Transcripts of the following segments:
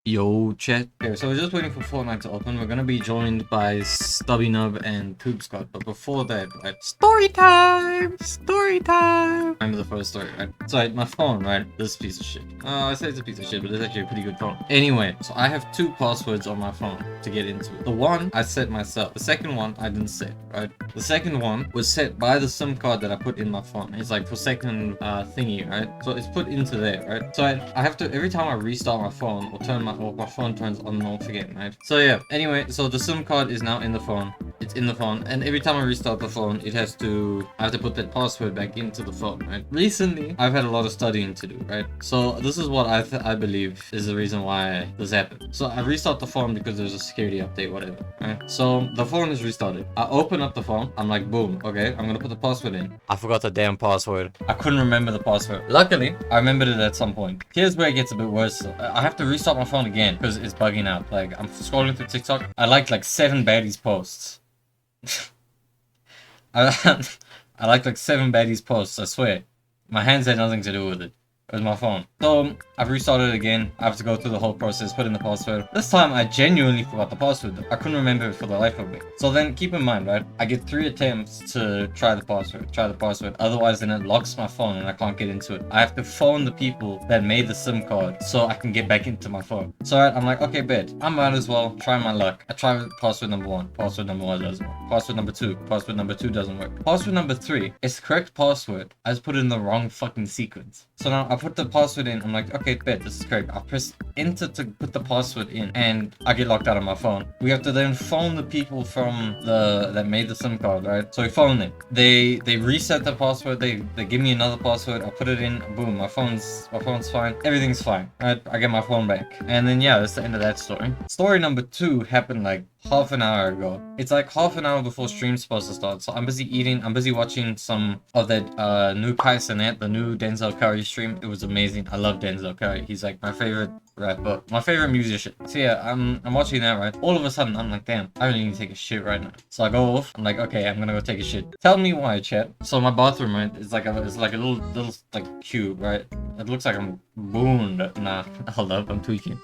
Yo, chat. Okay, so we're just waiting for Fortnite to open. We're gonna be joined by Stubby Nub and Tube Scott. But before that, right? Story time! Story time! Remember the first story, right? So, my phone, right? This piece of shit. I say it's a piece of shit, but it's actually a pretty good phone. Anyway, so I have two passwords on my phone to get into it. The one I set myself. The second one I didn't set, right? The second one was set by the SIM card that I put in my phone. It's like for second thingy, right? So it's put into there, right? So I have to, every time I restart my phone or turn my phone turns on and off again, right? So yeah, anyway, so the SIM card is now in the phone. It's in the phone, and every time I restart the phone, I have to put that password back into the phone, right? Recently, I've had a lot of studying to do, right? So this is what I believe is the reason why this happened. So I restart the phone because there's a security update, whatever, right? So the phone is restarted. I open up the phone. I'm like, boom, okay, I'm gonna put the password in. I forgot the damn password. I couldn't remember the password. Luckily, I remembered it at some point. Here's where it gets a bit worse. I have to restart my phone again because it's bugging out. Like, I'm scrolling through TikTok. I liked like 7 baddies posts. I like 7 baddies posts, I swear. My hands had nothing to do with it. It was my phone. So I've restarted it again. I have to go through the whole process, put in the password. This time I genuinely forgot the password though. I couldn't remember it for the life of me. So then keep in mind, right? I get 3 attempts to try the password. Otherwise then it locks my phone and I can't get into it. I have to phone the people that made the SIM card so I can get back into my phone. So I'm like, okay, bet. I might as well try my luck. I try password number 1. Password number 1 doesn't work. Password number 2. Password number 2 doesn't work. Password number 3 is the correct password. I just put it in the wrong fucking sequence. So now I put the password in. I'm like, okay, bet, this is correct. I press enter to put the password in and I get locked out of my phone. We have to then phone the people from that made the SIM card, right? So we phone them. They reset the password. They give me another password. I put it in. Boom, my phone's fine. Everything's fine. Right? I get my phone back. And then yeah, that's the end of that story. Story number 2 happened like half an hour ago. It's like half an hour before stream's supposed to start. So I'm busy eating. I'm busy watching some of that new Kai Cenat, the new Denzel Curry stream. It was amazing. I love Denzel Curry. He's like my favorite rapper, my favorite musician. So yeah, I'm watching that, right? All of a sudden I'm like, damn, I really need to take a shit right now. So I go off. I'm like, okay, I'm gonna go take a shit. Tell me why, chat. So my bathroom, right? It's like a little like cube, right? It looks like I'm booned. Nah, hold up, I'm tweaking.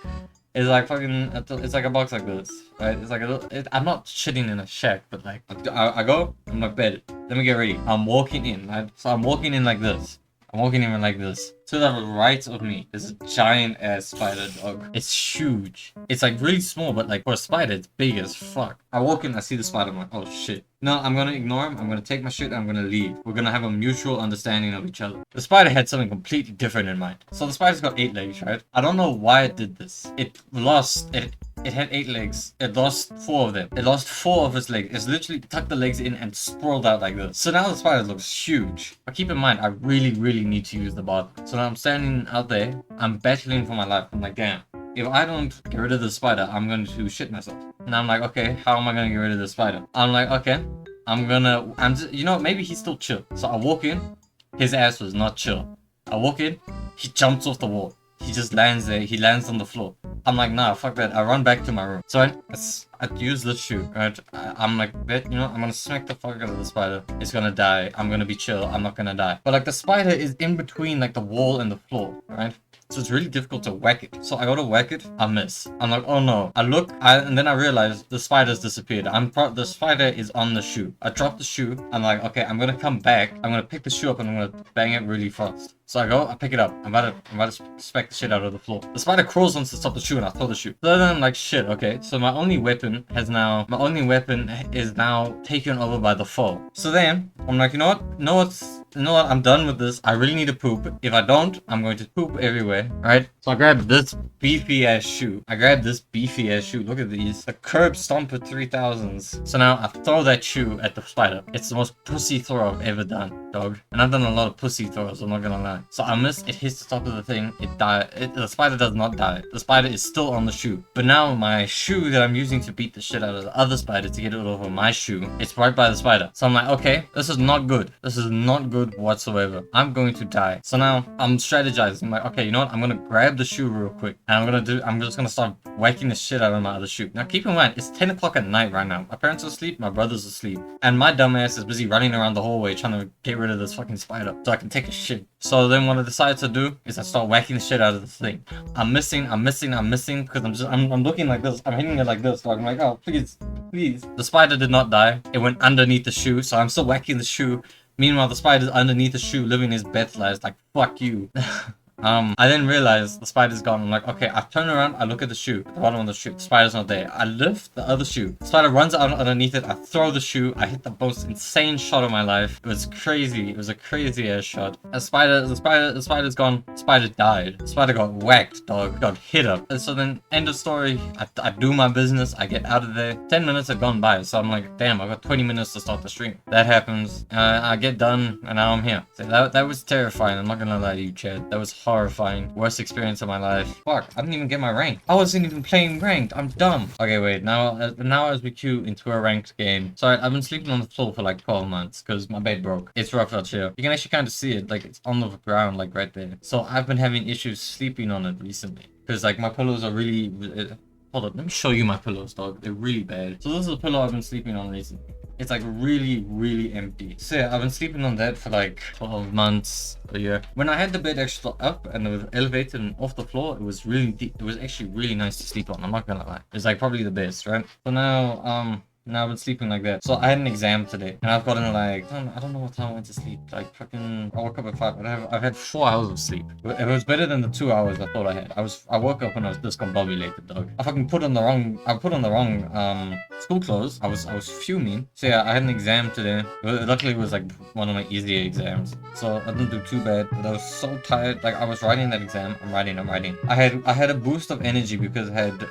It's like fucking, it's like a box like this, right? It's like a little, I'm not shitting in a shack, but like, I go, I'm like, bed, let me get ready. I'm walking in, right? So I'm walking in like this. I'm walking in like this. To the right of me is a giant ass spider, dog. It's huge. It's like really small, but like for a spider, it's big as fuck. I walk in, I see the spider, I'm like, oh shit. No, I'm gonna ignore him. I'm gonna take my shit and I'm gonna leave. We're gonna have a mutual understanding of each other. The spider had something completely different in mind. So the spider's got 8 legs, right? I don't know why it did this. It had 8 legs. It lost 4 of them. It lost 4 of its legs. It's literally tucked the legs in and sprawled out like this. So now the spider looks huge. But keep in mind, I really need to use the bathroom. So now I'm standing out there. I'm battling for my life. I'm like, damn. If I don't get rid of the spider, I'm going to shit myself. And I'm like, okay, how am I going to get rid of the spider? I'm like, okay, you know, maybe he's still chill. So I walk in. His ass was not chill. I walk in. He jumps off the wall. He just lands there. He lands on the floor. I'm like, nah, fuck that. I run back to my room. So I use this shoe, right? I'm like, bet, you know, I'm gonna smack the fuck out of the spider. It's gonna die. I'm gonna be chill. I'm not gonna die. But like the spider is in between like the wall and the floor, right? So it's really difficult to whack it. So I go to whack it, I miss. I'm like, oh no. I look, and then I realize the spider's disappeared. The spider is on the shoe. I drop the shoe. I'm like, okay, I'm gonna come back. I'm gonna pick the shoe up and I'm gonna bang it really fast. So I go, I pick it up. I'm about to smack the shit out of the floor. The spider crawls onto the top of the shoe and I throw the shoe. So then I'm like, shit, okay. So my only weapon is now taken over by the foe. So then I'm like, you know what? I'm done with this. I really need to poop. If I don't, I'm going to poop everywhere, right? So I grab this beefy ass shoe. Look at these. The Curb Stomper 3000s. So now I throw that shoe at the spider. It's the most pussy throw I've ever done, dog. And I've done a lot of pussy throws, I'm not gonna lie. So I miss, it hits the top of the thing, it died. The spider does not die. The spider is still on the shoe. But now my shoe that I'm using to beat the shit out of the other spider to get it over my shoe, it's right by the spider. So I'm like, okay, this is not good. This is not good whatsoever. I'm going to die. So now I'm strategizing. I'm like, okay, you know what? I'm gonna grab the shoe real quick. And I'm just gonna start whacking the shit out of my other shoe. Now keep in mind, it's 10 o'clock at night right now. My parents are asleep, my brother's asleep. And my dumbass is busy running around the hallway trying to get rid of this fucking spider so I can take a shit. So then what I decided to do is I start whacking the shit out of the thing. I'm missing because I'm looking like this. I'm hitting it like this. So I'm like, oh, please, please. The spider did not die. It went underneath the shoe. So I'm still whacking the shoe. Meanwhile, the spider's underneath the shoe living his best life. Like, fuck you. I then realized the spider's gone. I'm like, okay, I turn around, I look at the shoe, the bottom of the shoe, the spider's not there. I lift the other shoe, the spider runs out underneath it, I throw the shoe, I hit the most insane shot of my life. It was crazy, it was a crazy ass shot. The spider's gone, the spider died. The spider got whacked, dog, got hit up. And so then, end of story, I do my business, I get out of there. 10 minutes have gone by, so I'm like, damn, I got 20 minutes to start the stream. That happens, I get done, and now I'm here. So that was terrifying, I'm not gonna lie to you, Chad. That was horrifying. Worst experience of my life. Fuck, I didn't even get my rank. I wasn't even playing ranked. I'm dumb. Okay, wait. Now as we queue into a ranked game. Sorry, I've been sleeping on the floor for like 12 months because my bed broke. It's rough out here. You can actually kind of see it. Like, it's on the ground, like right there. So I've been having issues sleeping on it recently because like my pillows are really... hold up, let me show you my pillows, dog. They're really bad. So this is a pillow I've been sleeping on recently. It's like really, really empty. So yeah, I've been sleeping on that for like 12 months, a year. When I had the bed actually up and it was elevated and off the floor, it was really deep. It was actually really nice to sleep on. I'm not gonna lie. It's like probably the best, right? So now I've been sleeping like that. So I had an exam today, and I've gotten like I don't know what time I went to sleep. Like fucking, I woke up at 5. But I've had 4 hours of sleep. It was better than the 2 hours I thought I had. I woke up when I was discombobulated, dog. I fucking put on the wrong school clothes. I was fuming. So yeah, I had an exam today. Luckily it was like one of my easier exams, so I didn't do too bad. But I was so tired. Like I was writing that exam. I'm writing. I had a boost of energy because I had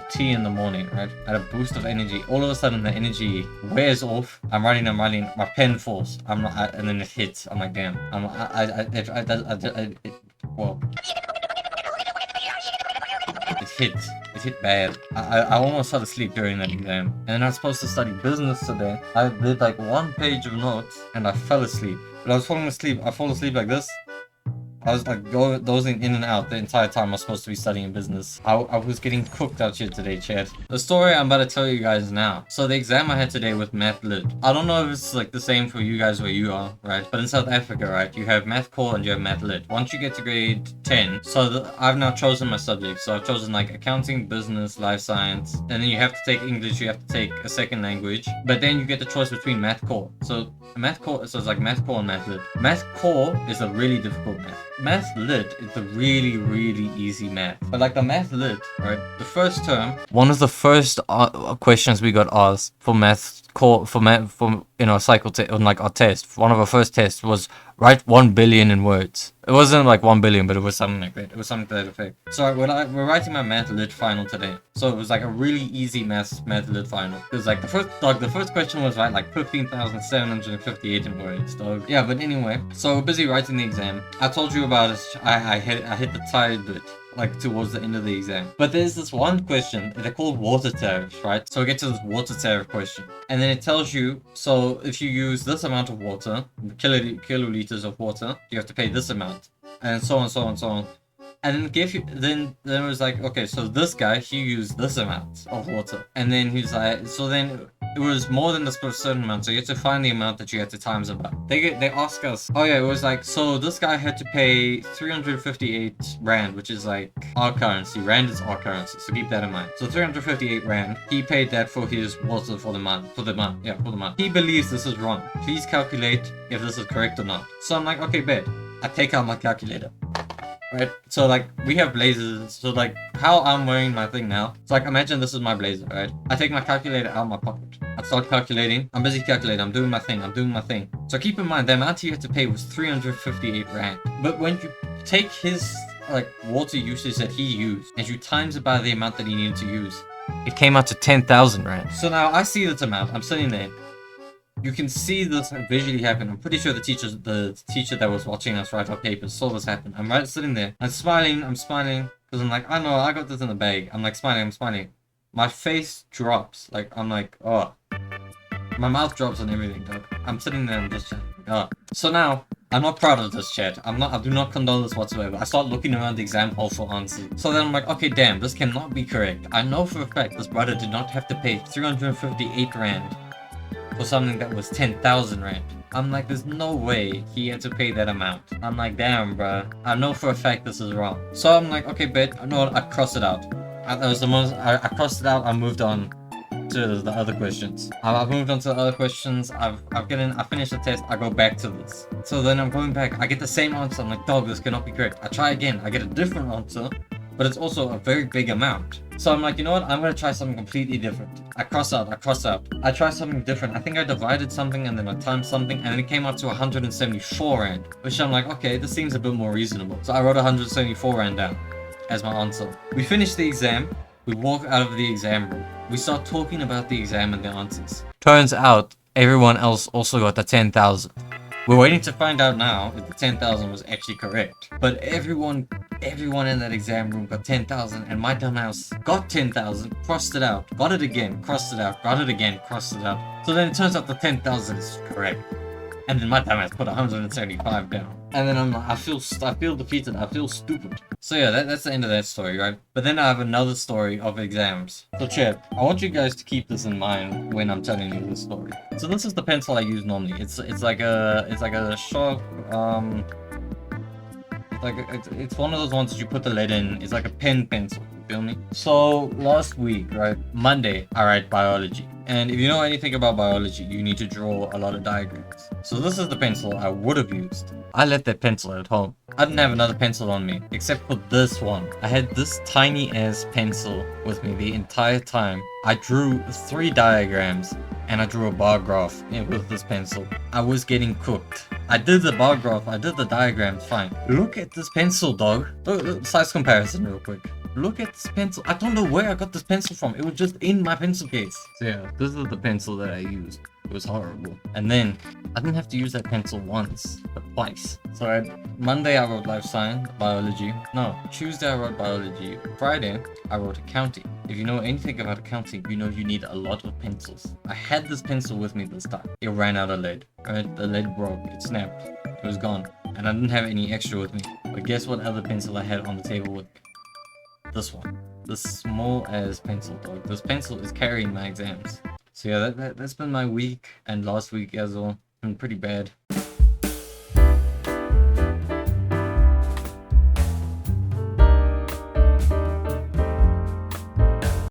tea in the morning, right? I had a boost of energy. All of a sudden the energy wears off. I'm writing, my pen falls. And then it hits. I'm like, damn. Well, it hit bad. I almost fell asleep during that exam. And then I was supposed to study business today. I did like 1 page of notes and I fell asleep. But I was falling asleep. I fall asleep like this. I was like dozing in and out the entire time I was supposed to be studying business. I was getting cooked out here today, Chad. The story I'm about to tell you guys now. So the exam I had today with Math Lit. I don't know if it's like the same for you guys where you are, right? But in South Africa, right, you have Math Core and you have Math Lit. Once you get to grade 10, so I've now chosen my subjects. So I've chosen like accounting, business, life science, and then you have to take English, you have to take a second language. But then you get the choice between Math Core. So Math Core, so it's like Math Core and Math Lit. Math Core is a really difficult math. Math Lit is the really, really easy math. But like the Math Lit, right? The first term, one of the first questions we got asked for Math Core, for cycle test, on like our test, one of our first tests was write 1 billion in words. It wasn't like 1 billion, but it was something like that. It was something to that effect. So we're writing my Math Lit final today. So it was like a really easy Math Lit final. It was like the first question was like 15,758 in words, dog. Yeah, but anyway, so we're busy writing the exam. I told you about it. I hit the tired bit, like towards the end of the exam. But there's this one question, they're called water tariffs, right? So we get to this water tariff question. And then it tells you, so if you use this amount of water, kiloliters of water, you have to pay this amount. And so on, so on, so on. And then it was like, okay, so this guy, he used this amount of water. And then he's like, so then it was more than this certain amount. So you have to find the amount that you had to times it by. They ask us, oh yeah, it was like, so this guy had to pay 358 Rand, which is like our currency. Rand is our currency, so keep that in mind. So 358 Rand, he paid that for his water for the month. He believes this is wrong. Please calculate if this is correct or not. So I'm like, okay, bet. I take out my calculator. Right, so like we have blazers, so like how I'm wearing my thing now, so like imagine this is my blazer, right? I take my calculator out of my pocket, I start calculating, I'm busy calculating, I'm doing my thing. So keep in mind the amount you had to pay was 358 Rand, but when you take his like water usage that he used and you times it by the amount that he needed to use, it came out to 10,000 Rand. So now I see this amount, I'm sitting there. You can see this visually happen. I'm pretty sure the teacher that was watching us write our papers saw this happen. I'm right sitting there. I'm smiling, because I'm like, I know, I got this in the bag. I'm like smiling. My face drops. Like, I'm like, oh. My mouth drops and everything, dog. I'm sitting there and just oh. So now, I'm not proud of this, chat. I do not condone this whatsoever. I start looking around the exam hall for answers. So then I'm like, okay, damn, this cannot be correct. I know for a fact this brother did not have to pay 358 Rand for something that was 10,000 Rand. I'm like, there's no way he had to pay that amount. I'm like, damn, bruh. I know for a fact this is wrong. So I'm like, okay, bet. You know what? I crossed it out. That was the most. I crossed it out. I moved on to the other questions. I've moved on to the other questions. I finished the test. I go back to this. So then I'm going back. I get the same answer. I'm like, dog, this cannot be correct. I try again. I get a different answer, but it's also a very big amount. So I'm like, you know what? I'm gonna try something completely different. I cross out. I try something different. I think I divided something and then I timed something and then it came out to 174 rand, which I'm like, okay, this seems a bit more reasonable. So I wrote 174 rand down as my answer. We finished the exam. We walk out of the exam room. We start talking about the exam and the answers. Turns out everyone else also got the 10,000. We're waiting to find out now if the 10,000 was actually correct. But everyone in that exam room got 10,000 and my dumbass got 10,000, crossed it out, got it again, crossed it out, got it again, crossed it out. So then it turns out the 10,000 is correct. And then my dumbass put 175 down. And then I'm like, I feel defeated, I feel stupid. So yeah, that's the end of that story, right? But then I have another story of exams. So chat, I want you guys to keep this in mind when I'm telling you this story. So this is the pencil I use normally. It's like a sharp it's one of those ones that you put the lead in. It's like a pen pencil. You feel me? So last week, right, Monday, I write biology. And if you know anything about biology, you need to draw a lot of diagrams. So this is the pencil I would have used. I left that pencil at home. I didn't have another pencil on me, except for this one. I had this tiny ass pencil with me the entire time. I drew 3 diagrams and I drew a bar graph with this pencil. I was getting cooked. I did the bar graph, I did the diagrams, fine. Look at this pencil, dog. Look, size comparison real quick. Look at this pencil. I don't know where I got this pencil from. It was just in my pencil case. So yeah, this is the pencil that I used. It was horrible. And then I didn't have to use that pencil once, but twice. So Monday I wrote life science, biology. No, Tuesday I wrote biology. Friday I wrote accounting. If you know anything about accounting, you know you need a lot of pencils. I had this pencil with me this time. It ran out of lead. Right? The lead broke. It snapped. It was gone. And I didn't have any extra with me. But guess what other pencil I had on the table with me? This one. This small as pencil, dog. This pencil is carrying my exams. So yeah, that's been my week and last week as well. Been pretty bad.